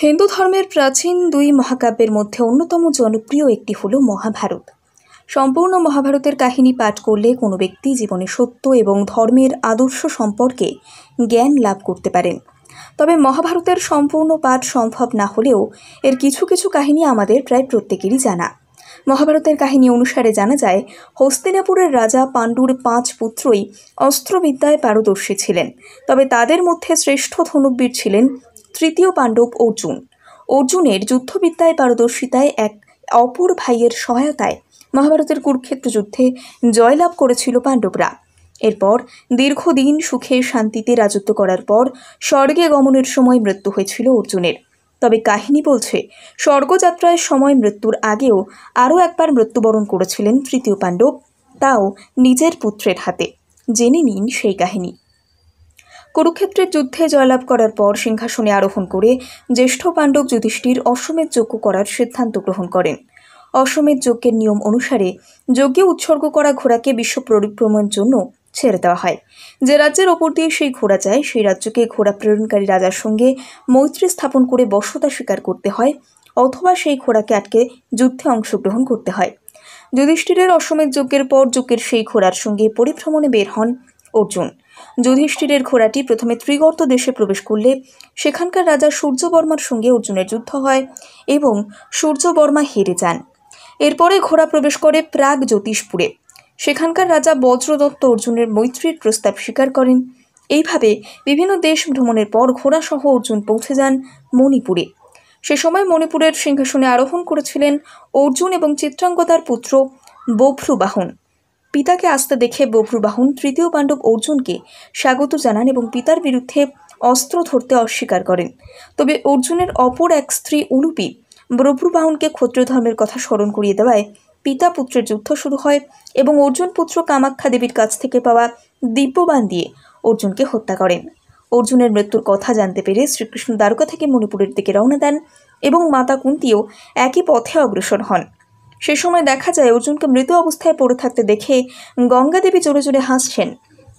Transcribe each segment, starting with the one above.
হিন্দু ধর্মের প্রাচীন দুই মহাকাব্যের মধ্যে অন্যতম জনপ্রিয় একটি হল মহাভারত। সম্পূর্ণ মহাভারতের কাহিনী পাঠ করলে কোনো ব্যক্তি জীবনে সত্য এবং ধর্মের আদর্শ সম্পর্কে জ্ঞান লাভ করতে পারেন। তবে মহাভারতের সম্পূর্ণ পাঠ সম্ভব না হলেও এর কিছু কিছু কাহিনী আমাদের প্রায় প্রত্যেকেরই জানা। মহাভারতের কাহিনী অনুসারে জানা যায়, হস্তিনাপুরের রাজা পাণ্ডুর 5 পুত্রই অস্ত্রবিদ্যায় পারদর্শী ছিলেন। তবে তাদের মধ্যে শ্রেষ্ঠ ধনুর্বীর ছিলেন তৃতীয় পাণ্ডব অর্জুন। অর্জুনের যুদ্ধবিদ্যায় পারদর্শিতায় এক অপর ভাইয়ের সহায়তায় মহাভারতের কুরুক্ষেত্র যুদ্ধে জয়লাভ করেছিল পাণ্ডবরা। এরপর দীর্ঘদিন সুখে শান্তিতে রাজত্ব করার পর স্বর্গে গমনের সময় মৃত্যু হয়েছিল অর্জুনের। তবে কাহিনী বলছে, স্বর্গযাত্রায় সময় মৃত্যুর আগেও আরও একবার মৃত্যুবরণ করেছিলেন তৃতীয় পাণ্ডব, তাও নিজের পুত্রের হাতে। জেনে নিন সেই কাহিনী। কুরুক্ষেত্রের যুদ্ধে জয়লাভ করার পর সিংহাসনে আরোহণ করে জ্যেষ্ঠ পাণ্ডব যুধিষ্ঠির অশ্বমেধ যজ্ঞ করার সিদ্ধান্ত গ্রহণ করেন। অশ্বমেধ যজ্ঞের নিয়ম অনুসারে যজ্ঞে উৎসর্গ করা ঘোড়াকে বিশ্ব পরিভ্রমণের জন্য ছেড়ে দেওয়া হয়। যে রাজ্যের ওপর দিয়ে সেই ঘোড়া যায়, সেই রাজ্যকে ঘোড়া প্রেরণকারী রাজার সঙ্গে মৈত্রী স্থাপন করে বশ্যতা স্বীকার করতে হয়, অথবা সেই ঘোড়াকে আটকে যুদ্ধে অংশগ্রহণ করতে হয়। যুধিষ্ঠিরের অশ্বমেধ যজ্ঞের পর যজ্ঞের সেই ঘোড়ার সঙ্গে পরিভ্রমণে বের হন অর্জুন। যুধিষ্ঠিরের ঘোড়াটি প্রথমে ত্রিগর্ত দেশে প্রবেশ করলে সেখানকার রাজা সূর্যবর্মার সঙ্গে অর্জুনের যুদ্ধ হয় এবং সূর্যবর্মা হেরে যান। এরপরে ঘোড়া প্রবেশ করে প্রাগ জ্যোতিষপুরে। সেখানকার রাজা বজ্রদত্ত অর্জুনের মৈত্রীর প্রস্তাব স্বীকার করেন। এইভাবে বিভিন্ন দেশ ভ্রমণের পর ঘোড়াসহ অর্জুন পৌঁছে যান মণিপুরে। সে সময় মণিপুরের সিংহাসনে আরোহণ করেছিলেন অর্জুন এবং চিত্রাঙ্গদার পুত্র বভ্রুবাহন। পিতাকে আসতে দেখে বভ্রুবাহন তৃতীয় পাণ্ডব অর্জুনকে স্বাগত জানান এবং পিতার বিরুদ্ধে অস্ত্র ধরতে অস্বীকার করেন। তবে অর্জুনের অপর এক স্ত্রী উলুপি বভ্রুবাহনকে ক্ষত্রিয় ধর্মের কথা স্মরণ করিয়ে দেওয়ায় পিতা পুত্রের যুদ্ধ শুরু হয় এবং অর্জুন পুত্র কামাখ্যা দেবীর কাছ থেকে পাওয়া দিব্যবাণ দিয়ে অর্জুনকে হত্যা করেন। অর্জুনের মৃত্যুর কথা জানতে পেরে শ্রীকৃষ্ণ দ্বারকা থেকে মণিপুরের দিকে রওনা দেন এবং মাতা কুন্তিও একই পথে অগ্রসর হন। সে সময় দেখা যায়, অর্জুনকে মৃত অবস্থায় পড়ে থাকতে দেখে গঙ্গা দেবী জোরে জোরে হাসছেন।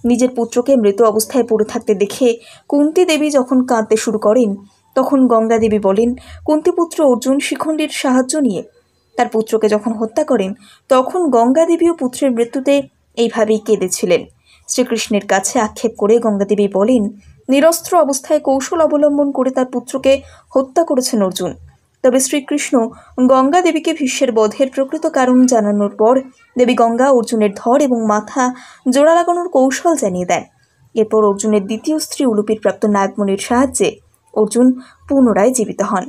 নিজের পুত্রকে মৃত অবস্থায় পড়ে থাকতে দেখে কুন্তি দেবী যখন কাঁদতে শুরু করেন, তখন গঙ্গা দেবী বলেন, কুন্তিপুত্র অর্জুন শিখণ্ডীর সাহায্য নিয়ে তার পুত্রকে যখন হত্যা করেন, তখন গঙ্গা দেবীও পুত্রের মৃত্যুতে এইভাবেই কেঁদেছিলেন। শ্রীকৃষ্ণের কাছে আক্ষেপ করে গঙ্গা দেবী বলেন, নিরস্ত্র অবস্থায় কৌশল অবলম্বন করে তার পুত্রকে হত্যা করেছেন অর্জুন। তবে শ্রীকৃষ্ণ গঙ্গা দেবীকে ভীষ্মের বধের প্রকৃত কারণ জানানোর পর দেবী গঙ্গা অর্জুনের ধর এবং মাথা জোড়া লাগানোর কৌশল জানিয়ে দেন। এরপর অর্জুনের দ্বিতীয় স্ত্রী উলুপির প্রাপ্ত নাগমণির সাহায্যে অর্জুন পুনরায় জীবিত হন।